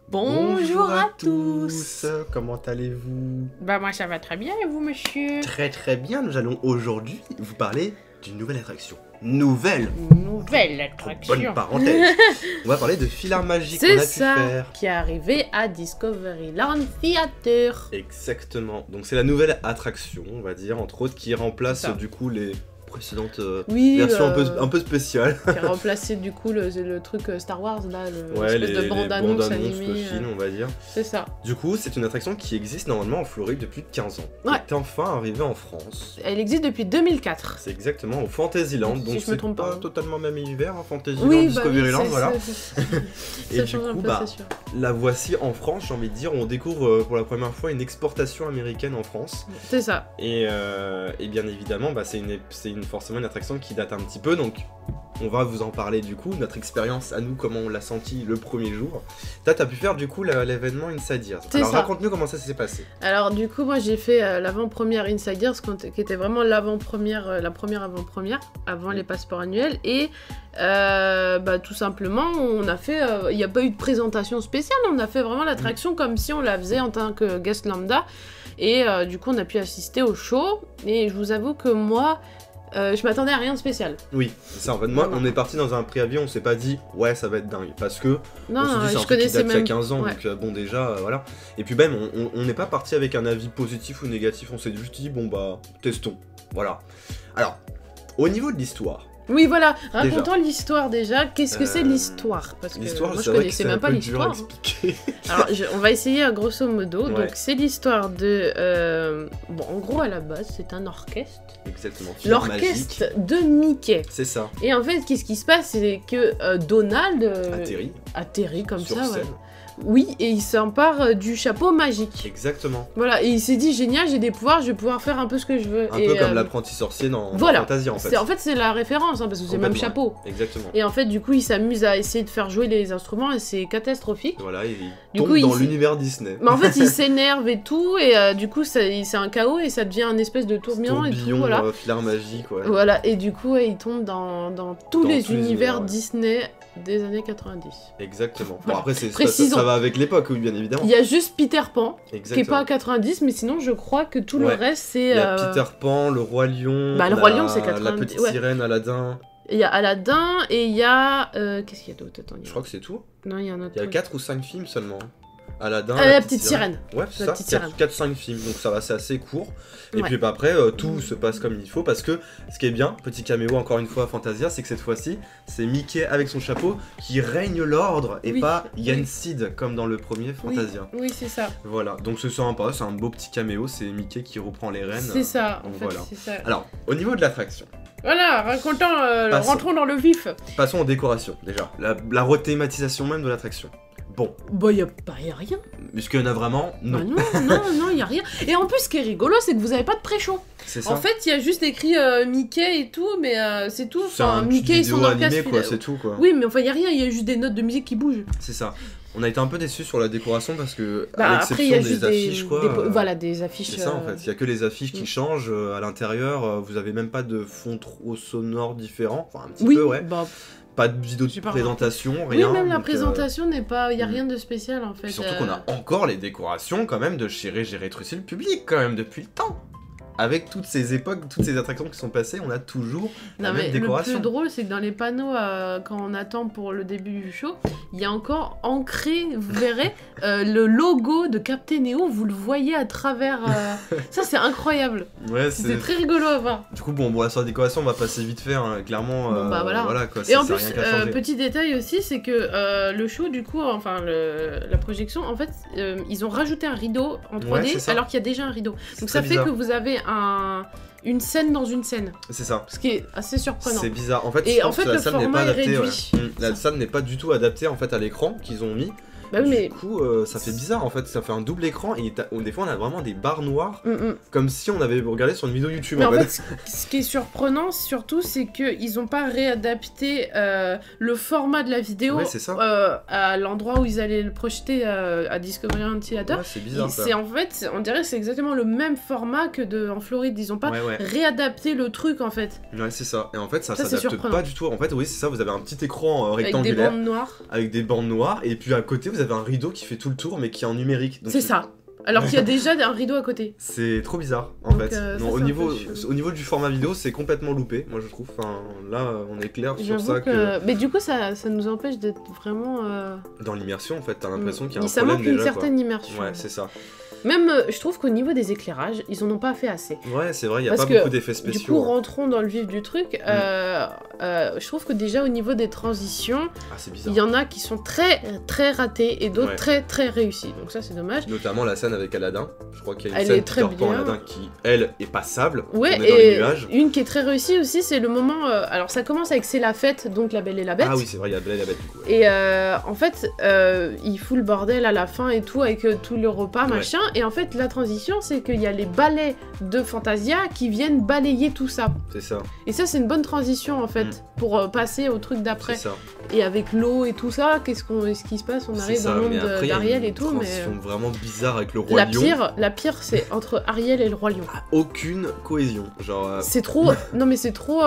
Bonjour à tous. Comment allez-vous? Bah moi ça va très bien et vous monsieur? Très très bien, nous allons aujourd'hui vous parler d'une nouvelle attraction. Nouvelle Attraction. Bonne parenthèse. On va parler de Filard Magique qu'on a C'est pu ça faire. qui est arrivé à Discoveryland Theater. Exactement, donc c'est la nouvelle attraction, on va dire, entre autres, qui remplace C'est ça. du coup les précédentes Oui, versions un peu spéciales. qui a remplacé du coup le truc Star Wars là, Ouais, l'espèce de bande-annonce bandes-annonces, animée. le film, on va dire. C'est ça. Du coup, c'est une attraction qui existe normalement en Floride depuis 15 ans. Ouais. Qui est enfin arrivée en France. Elle existe depuis 2004. C'est exactement au Fantasyland, Si donc je me c'est trompe pas pas. totalement même univers, hein, Fantasyland, Oui, Discoveryland, voilà. Et Et ça du change un coup, peu, bah, c'est sûr. la voici en France, j'ai envie de dire, on découvre pour la première fois une exportation américaine en France. C'est ça. Et bien évidemment, bah, c'est forcément une attraction qui date un petit peu, donc on va vous en parler du coup, notre expérience à nous, comment on l'a senti le premier jour. T'as pu faire du coup l'événement Inside Ears. C'est Alors ça. raconte-nous comment ça s'est passé. Alors du coup moi j'ai fait l'avant-première Insiders qui était vraiment l'avant-première, la première avant-première avant les passeports annuels et bah, tout simplement on a fait, il n'y a pas eu de présentation spéciale, on a fait vraiment l'attraction comme si on la faisait en tant que guest lambda et du coup on a pu assister au show et je vous avoue que moi je m'attendais à rien de spécial. Oui, c'est ça en fait. Moi, Vraiment. on est parti dans un préavis, on s'est pas dit ouais, ça va être dingue. Parce que Non, on se dit c'est un je truc qui connaissais date il y a même 15 ans, ouais. donc bon, déjà, voilà. Et puis même, on n'est pas parti avec un avis positif ou négatif, on s'est juste dit bon, bah, testons. Voilà. Alors, au niveau de l'histoire. Oui, voilà, racontons l'histoire déjà. Qu'est-ce que c'est l'histoire? Parce que l'histoire, moi je c'est vrai que connaissais c'est un même pas peu dur à l'histoire. expliquer. Alors, on va essayer grosso modo. Ouais. Donc, c'est l'histoire de. Bon, en gros, à la base, c'est un orchestre. Exactement. Filard Magique. L'orchestre de Mickey. C'est ça. Et en fait, qu'est-ce qui se passe? C'est que Donald atterrit comme sur ça. scène. Ouais. Oui, et il s'empare du chapeau magique. Exactement. Voilà, et il s'est dit génial, j'ai des pouvoirs, je vais pouvoir faire un peu ce que je veux. Un et, peu comme l'apprenti sorcier dans voilà. Fantasia en fait. En fait, c'est la référence, hein, parce que c'est le même Complètement, chapeau. Exactement. Et en fait, du coup, il s'amuse à essayer de faire jouer les instruments et c'est catastrophique. Voilà, il Du tombe coup, dans l'univers Disney. Mais en fait, il s'énerve et tout, et du coup, c'est un chaos et ça devient un espèce de tourbillon et tout. Tourbillon, Voilà. Filard Magique, ouais. Voilà, et du coup, ouais, il tombe dans tous les univers ouais. Disney des années 90. Exactement. Voilà. Bon, après, Précisons. ça va avec l'époque, oui, bien évidemment. Il y a juste Peter Pan, qui est Exactement. pas à 90, mais sinon, je crois que tout le Ouais. reste, c'est. Il y a Peter Pan, le Roi Lion, Bah, le Roi Lion, c'est la 90, petite ouais. sirène, Aladdin. Il y a Aladdin et il y a. Qu'est-ce qu'il y a d'autre? Attends, Je crois que c'est tout. Non, il y a un autre. Il y a truc. 4 ou 5 films seulement. Aladdin, La petite sirène. Ouais, c'est La ça, petite sirène. 4-5 films, donc ça va, c'est assez court. Et Ouais. puis bah, après, tout se passe comme il faut, parce que ce qui est bien, petit caméo encore une fois à Fantasia, c'est que cette fois-ci, c'est Mickey avec son chapeau qui règne l'ordre, et Oui, pas oui. Yen Sid comme dans le premier Fantasia. Oui, c'est ça. Voilà, donc c'est sympa, c'est un beau petit caméo, c'est Mickey qui reprend les rênes. C'est ça, en donc fait, voilà. c'est ça. Alors, au niveau de l'attraction, Voilà, Passons. rentrons dans le vif. passons aux décorations déjà, la rethématisation même de l'attraction. Bon, Bah, y a rien. est-ce qu'il y en a vraiment? Non, Bah non, y a rien. Et en plus, ce qui est rigolo, c'est que vous avez pas de pré-show. c'est ça. En fait, il y a juste écrit Mickey et tout, mais c'est tout. c'est Enfin, un Mickey et petit son vidéo orchestre. animé, quoi, c'est tout, quoi. Oui, mais enfin, y a rien, y a juste des notes de musique qui bougent. C'est ça. On a été un peu déçus sur la décoration parce que, Bah, à après, il y l'exception a juste des affiches, quoi. voilà, des affiches. C'est ça en fait, il y a que les affiches qui changent à l'intérieur, vous avez même pas de fond trop sonore différent, enfin un petit Oui, peu ouais, bah, pas de vidéo de Super présentation, oui, rien. même la donc, présentation n'est pas. Y a mm. rien de spécial en fait. Puis surtout qu'on a encore les décorations quand même de chez Régis Rétrussé le public quand même depuis le temps. Avec toutes ces époques, toutes ces attractions qui sont passées, on a toujours la Non, mais même décoration. le plus drôle, c'est que dans les panneaux, quand on attend pour le début du show, il y a encore ancré, vous verrez, le logo de Captain Neo, vous le voyez à travers. Ça, c'est incroyable. Ouais, C'était très rigolo à voir. Du coup, bon, sur la décoration, on va passer vite fait, hein, clairement. Bon, bah, voilà. quoi, Et en ça a plus, rien qu'à changer. petit détail aussi, c'est que le show, du coup, enfin la projection, en fait, ils ont rajouté un rideau en 3D Ouais, c'est ça. alors qu'il y a déjà un rideau. C'est Donc très ça fait bizarre. que vous avez une scène dans une scène, C'est ça. ce qui est assez surprenant. C'est bizarre. En fait, Et je en pense fait, que la le salle n'est format pas est adaptée. réduit. La salle n'est pas du tout adaptée en fait à l'écran qu'ils ont mis. Bah oui, mais Du coup, ça fait bizarre en fait. Ça fait un double écran et des fois on a vraiment des barres noires Mm. comme si on avait regardé sur une vidéo YouTube. Mais en en fait. fait, ce qui est surprenant, surtout, c'est qu'ils n'ont pas réadapté le format de la vidéo Ouais, c'est ça. à l'endroit où ils allaient le projeter à Discoveryland Theater. Ouais, c'est bizarre ça. C'est en fait, on dirait que c'est exactement le même format que en Floride. Ils n'ont pas Ouais. réadapté le truc en fait, Ouais, c'est ça. Et en fait, ça Ça, c'est s'adapte surprenant. pas du tout. En fait, oui, c'est ça. Vous avez un petit écran avec des rectangulaire bandes noires. avec des bandes noires et puis à côté vous t'avais un rideau qui fait tout le tour, mais qui est en numérique. C'est ça. Alors qu'il y a déjà un rideau à côté. C'est trop bizarre, en Donc, fait. ça, Non, c'est au niveau du format vidéo, c'est complètement loupé, moi je trouve. Enfin, là, on est clair sur J'avoue ça que... Mais du coup, ça nous empêche d'être vraiment... Dans l'immersion, en fait, t'as l'impression qu'il y a un ça problème manque une déjà, certaine immersion. Ouais, c'est ça. Même, je trouve qu'au niveau des éclairages, ils en ont pas fait assez. Ouais, c'est vrai, il y a Parce pas que, beaucoup d'effets spéciaux. Du coup, rentrons dans le vif du truc. Je trouve que déjà, au niveau des transitions, Ah, c'est bizarre. il y en a qui sont très, très ratées et d'autres Ouais. très, très réussies. Donc ça, c'est dommage. Notamment la scène avec Aladdin. Je crois qu'il y a une Elle scène est très Peter Pan bien. Aladdin qui, elle, est passable. Ouais, On est dans les et nuages. une qui est très réussie aussi, c'est le moment... alors, ça commence avec C'est la fête, donc La Belle et la Bête. Ah oui, c'est vrai, il y a Belle et la Bête, du coup. Ouais. Et en fait, il fout le bordel à la fin et tout, avec tout le repas, machin. Et en fait, la transition, c'est qu'il y a les balais de Fantasia qui viennent balayer tout ça. C'est ça, Et ça, c'est une bonne transition, en fait, pour passer au truc c'est d'après. ça. Et avec l'eau et tout ça, qu'est-ce qui se passe? On C'est arrive ça, dans le monde mais après, il y a d'Ariel une et tout, mais... transition vraiment bizarre avec le Roi Lion. La pire, c'est entre Ariel et le Roi Lion. Aucune cohésion. Genre, C'est trop... Non, mais c'est trop...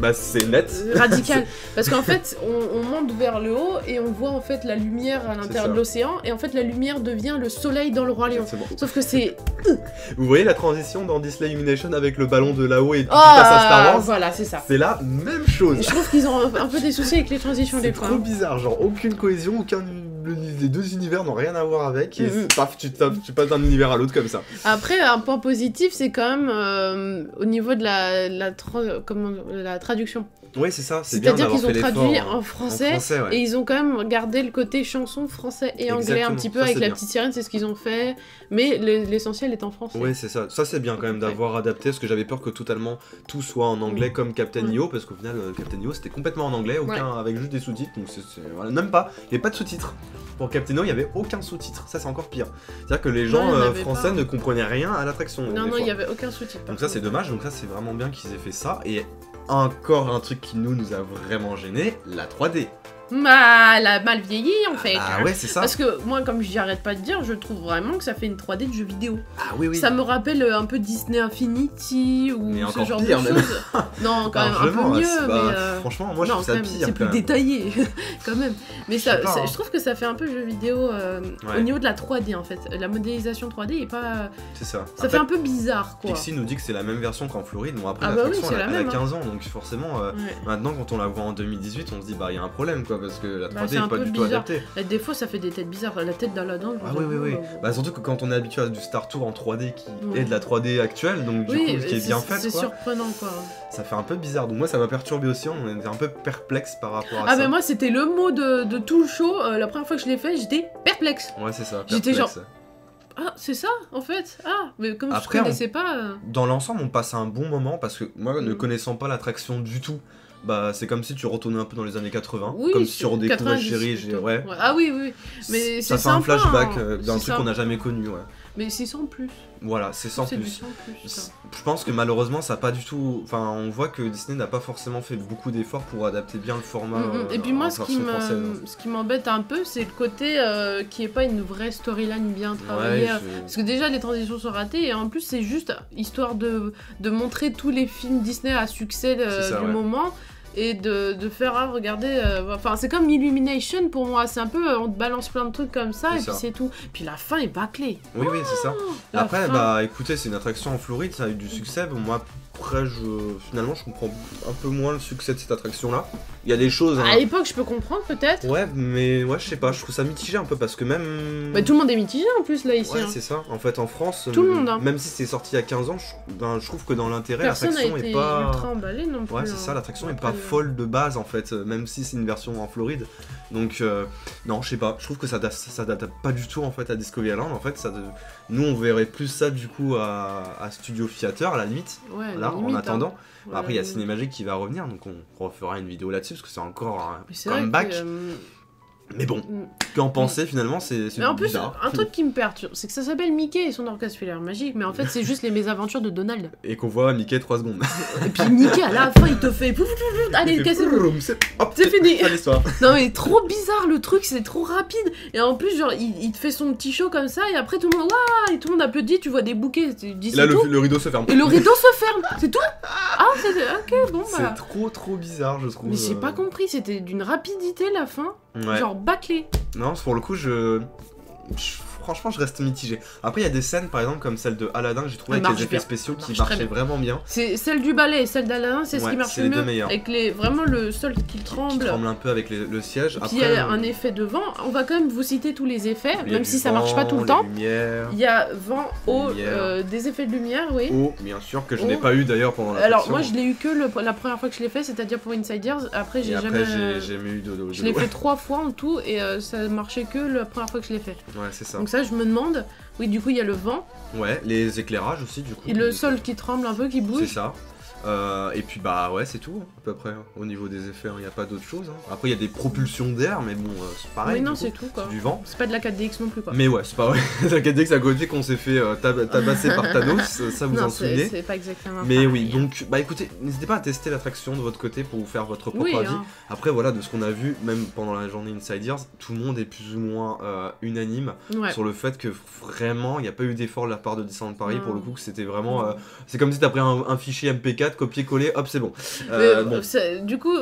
bah c'est net. radical. Parce qu'en fait, on monte vers le haut et on voit en fait la lumière à l'intérieur ça. de l'océan. Et en fait, la lumière devient le soleil dans le Roi Lion. Exactement. Sauf que c'est... Vous voyez la transition dans Disney Illumination avec le ballon de là-haut et puis tu passes à Star Wars? Voilà, c'est ça. C'est la même chose. Je trouve qu'ils ont un peu des soucis avec les transitions C'est des fois. trop bizarre, genre aucune cohésion, les deux univers n'ont rien à voir avec et paf, tu passes d'un univers à l'autre comme ça. Après, un point positif, c'est quand même au niveau de la traduction. Oui, c'est ça, c'est bien C'est-à-dire d'avoir qu'ils ont fait traduit l'effort, en français, ouais. et ils ont quand même gardé le côté chanson français et anglais Exactement, un petit peu ça, avec c'est la bien. petite sirène, c'est ce qu'ils ont fait, mais l'essentiel est en français. Oui, c'est ça. Ça, c'est bien quand même Ouais. d'avoir adapté, parce que j'avais peur que totalement tout soit en anglais comme Captain EO, parce qu'au final, Captain EO c'était complètement en anglais, avec juste des sous-titres, donc voilà, même pas, il n'y avait pas de sous-titres. Pour Captain EO, il n'y avait aucun sous-titre, ça c'est encore pire. C'est-à-dire que les gens il y en avait français pas. ne comprenaient rien à l'attraction. Non, des non, il fois. n'y avait aucun sous-titre. Donc ça c'est dommage, donc ça c'est vraiment bien qu'ils aient fait ça, et encore un truc qui nous a vraiment gêné, la 3D. Elle a mal vieilli en fait. Ah ouais, c'est ça. Parce que moi, comme j'arrête pas de dire, je trouve vraiment que ça fait une 3D de jeu vidéo. Ah oui, oui. Ça me rappelle un peu Disney Infinity ou Mais ce encore genre pire, de même. choses. Non, quand même un Largement, peu mieux, c'est pas- mais... Franchement, moi je non, trouve ça quand même, pire. c'est quand plus même. détaillé, quand même. Mais Je sais pas, hein. je trouve que ça fait un peu jeu vidéo au niveau de la 3D en fait. La modélisation 3D est pas... C'est ça. Ça fait un peu bizarre quoi. Pixie nous dit que c'est la même version qu'en Floride. Bon, après, Ah bah oui, l'attraction, c'est elle, la elle a même, 15 ans, donc forcément, Ouais. maintenant, quand on la voit en 2018, on se dit, bah, il y a un problème, quoi, parce que la 3D Bah, c'est est un pas peu du tout bizarre. adaptée. Et des fois ça fait des têtes bizarres. La tête d'Aladin, je Ah vous oui, oui, avoue, oui. Bah, surtout que quand on est habitué à du Star Tour en 3D qui Ouais. est de la 3D actuelle, donc du oui, coup, qui est bien faite, c'est quoi, surprenant quoi. ça fait un peu bizarre. Donc, moi, ça m'a perturbé aussi, on était un peu perplexe par rapport à Ah ça. mais moi c'était le mot de tout le show. La première fois que je l'ai fait, j'étais perplexe. Ouais, c'est ça. J'étais perplexe. genre- Ah, c'est ça en fait. Ah, mais comme Après, je connaissais pas. Dans l'ensemble, on passe un bon moment parce que moi, ne Mm. connaissant pas l'attraction du tout, bah c'est comme si tu retournais un peu dans les années 80, Oui, comme si tu redécouvrais 90, Chérie, plutôt. ouais. Ah oui, oui. Mais ça c'est fait un sympa, flashback hein. d'un C'est truc qu'on ça. n'a jamais connu, ouais. Mais c'est sans plus. Voilà, c'est sans C'est du plus. sans plus. ça. Je pense que malheureusement, ça a pas du tout. Enfin, on voit que Disney n'a pas forcément fait beaucoup d'efforts pour adapter bien le format. Et puis moi, en ce qui version française. m'embête un peu, c'est le côté qui est pas une vraie storyline bien travaillée. Ouais, Parce que déjà, les transitions sont ratées, et en plus, c'est juste histoire de montrer tous les films Disney à succès C'est ça, du ouais. moment. Et de faire, ah, regardez, enfin c'est comme Illumination pour moi, c'est un peu, on te balance plein de trucs comme ça, C'est et puis ça. c'est tout. Puis la fin est bâclée. Oui, oui, c'est ça. La Après, fin. bah écoutez, c'est une attraction en Floride, ça a eu du succès. Bon, moi, après, finalement, je comprends un peu moins le succès de cette attraction-là. Il y a des choses. À l'époque, je peux comprendre peut-être. Ouais, mais ouais, je sais pas, je trouve ça mitigé un peu parce que même. Mais tout le monde est mitigé en plus là ici. Ouais, hein. c'est ça. En fait, en France, Tout le monde, hein. même si c'est sorti il y a 15 ans, je trouve que dans l'intérêt, Personne n'a l'attraction été est pas. ultra emballé non plus. Ouais, c'est hein. ça, l'attraction est Après, pas folle de base en fait, même si c'est une version en Floride. Donc, non, je sais pas, je trouve que ça date pas du tout en fait à Discovery Island. En fait, nous on verrait plus ça du coup à Studio Theater à la limite, Ouais, là, limite, en attendant. hein. Après, il y a Ouais, Cinémagique qui va revenir, donc on refera une vidéo là-dessus parce que c'est encore un mais c'est vrai comeback. que, Mais bon, qu'en penser finalement, c'est mais en plus, bizarre. un truc qui me perturbe, c'est que ça s'appelle Mickey et son orchestre filaire magique, mais en fait, c'est juste les mésaventures de Donald. Et qu'on voit Mickey 3 secondes. Et puis Mickey, à la fin, il te fait. Allez, cassez-vous. C'est fini. C'est l'histoire. Non, mais trop bizarre le truc, c'est trop rapide. Et en plus, genre, il te fait son petit show comme ça, et après, tout le monde. Waouh! Et tout le monde applaudit, tu vois des bouquets. Tu dis, Là, c'est tout. le rideau se ferme. Et le rideau se ferme, c'est tout? Ah, c'est. Ok, bon, bah. C'est trop bizarre, je trouve. Mais j'ai pas compris, c'était d'une rapidité la fin. Ouais. Genre bâclé. Non, pour le coup, franchement, je reste mitigé. Après, il y a des scènes, par exemple, comme celle de Aladdin, que j'ai trouvé Elle avec les marche effets bien. spéciaux Elle qui marche très marchaient bien. vraiment bien. C'est celle du ballet et celle d'Aladdin, c'est ce Ouais, qui marche c'est le les deux mieux. meilleurs. Avec vraiment le sol qui Qui tremble. tremble un peu avec le siège. Puis il y a un effet de vent. On va quand même vous citer tous les effets, il y a même du si ça marche pas vent, tout le temps. les lumières, Il y a vent, eau, lumière. des effets de lumière, oui. eau, bien sûr, que je n'ai Eau. pas eu d'ailleurs pendant la Alors moi je l'ai eu que la première fois que je l'ai fait, c'est-à-dire pour Insiders. Après j'ai jamais. j'ai jamais eu de Je l'ai fait 3 fois en tout et ça marchait que la première fois que je l'ai fait. Ouais, c'est ça. Donc ça je me demande. Oui, du coup il y a le vent Ouais, les éclairages aussi, du coup. et le sol qui tremble un peu, qui C'est bouge. ça. Et puis bah ouais, c'est tout, à peu près. Au niveau des effets, il n'y a pas d'autre chose. Après, il y a des propulsions d'air, mais bon, c'est pareil. Oui, non, du coup. c'est tout quoi. C'est du vent. C'est pas de la 4DX non plus quoi. Mais ouais, c'est pas vrai. T'inquiète que c'est à côté qu'on s'est fait tabasser par Thanos, ça vous en Non, souvenez. c'est pas exactement Mais pareil. oui, donc bah écoutez, n'hésitez pas à tester l'attraction de votre côté pour vous faire votre propre Oui, avis. hein. Après voilà, de ce qu'on a vu, même pendant la journée Insiders, tout le monde est plus ou moins unanime Ouais. sur le fait que vraiment, il n'y a pas eu d'effort de la part de Disneyland Paris Non. pour le coup, que c'était vraiment... c'est comme si t'as pris un fichier MP4, copier-coller, hop, c'est bon. Mais, Bon. du coup,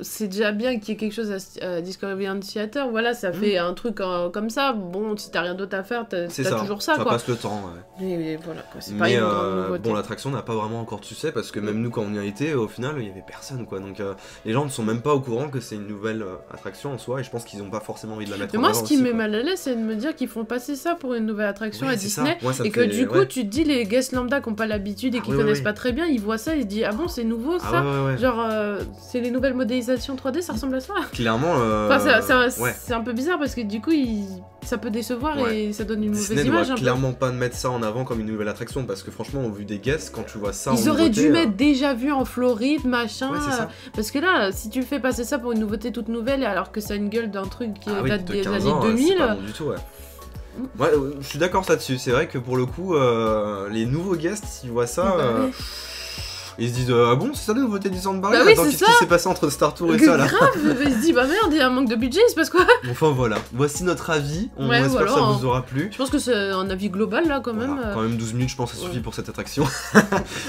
c'est déjà bien qu'il y ait quelque chose à Discovery Theater. Voilà, ça fait un truc comme ça. Bon, si t'as rien d'autre à faire, t'as C'est ça, toujours ça quoi. passe le temps. Ouais. Mais voilà, quoi. C'est pas Mais une grande nouveauté. bon, l'attraction n'a pas vraiment encore de succès parce que même nous, quand on y a été, au final, il y avait personne quoi. Donc les gens ne sont même pas au courant que c'est une nouvelle attraction en soi et je pense qu'ils n'ont pas forcément envie de la mettre Mais en moi, avant ce qui aussi, me met quoi. mal à l'aise, c'est de me dire qu'ils font passer ça pour une nouvelle attraction Ouais, à c'est ça. Disney. Ouais, ça me Et que fait- du coup, ouais. tu te dis, les guests lambda qui n'ont pas l'habitude et qui oui, connaissent oui. pas très bien, ils voient ça et se disent, ah bon, c'est nouveau ça. Ah ouais. Genre, c'est les nouvelles modélisations 3D, ça ressemble à ça. Clairement, Enfin, ouais. c'est un peu bizarre parce que du coup, ça peut décevoir Ouais. et ça donne une Disney mauvaise image. doit Un peu. clairement pas mettre ça en avant comme une nouvelle attraction parce que franchement, au vu des guests, quand tu vois ça en Ils auraient nouveauté, dû mettre déjà vu en Floride, machin. Ouais, c'est ça. Parce que là, si tu fais passer ça pour une nouveauté toute nouvelle, alors que ça a une gueule d'un truc qui Ah oui, date de des 15 années ans, 2000. c'est pas bon du tout, ouais. Ouais, je suis d'accord là-dessus. C'est vrai que pour le coup, les nouveaux guests, ils voient ça. Bah, Ils se disent ah bon, c'est ça la nouveauté du Centre Paris? Bah oui, Attends, c'est qu'est-ce ça. qui s'est passé entre Star Tour et ça là? grave, il se dit, bah merde, il y a un manque de budget, il se passe quoi? Enfin voilà, voici notre avis. On Ouais, espère que ça voilà, vous aura plu. Je pense que c'est un avis global là quand Voilà, même. quand même 12 minutes, je pense que ça suffit ouais. pour cette attraction.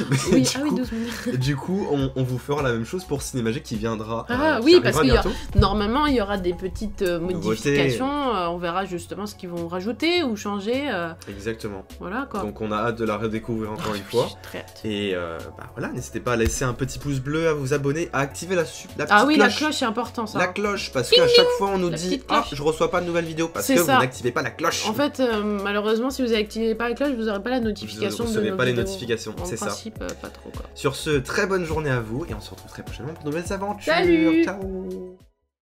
Mais Oui, du ah oui, coup- 12 minutes. Du coup, on vous fera la même chose pour Cinémagique qui viendra. Ah qui oui, arrivera parce qu'il y a- bientôt. Normalement, il y aura des petites modifications. On verra justement ce qu'ils vont rajouter ou changer. Exactement. Voilà quoi. Donc on a hâte de la redécouvrir encore une fois. J'ai très hâte. Et bah voilà, n'hésitez pas à laisser un petit pouce bleu, à vous abonner, à activer la petite Ah oui, la cloche. cloche, c'est important ça. La cloche, parce qu'à chaque fois on nous La dit petite ah cloche. je reçois pas de nouvelles vidéos parce C'est que ça. vous n'activez pas la cloche. En fait, malheureusement, si vous n'activez pas la cloche, vous n'aurez pas la vous ne notification de recevez nos pas les vidéos. notifications, En c'est ça. principe, pas trop quoi. Sur ce, très bonne journée à vous et on se retrouve très prochainement pour de nouvelles aventures. Salut. Ciao.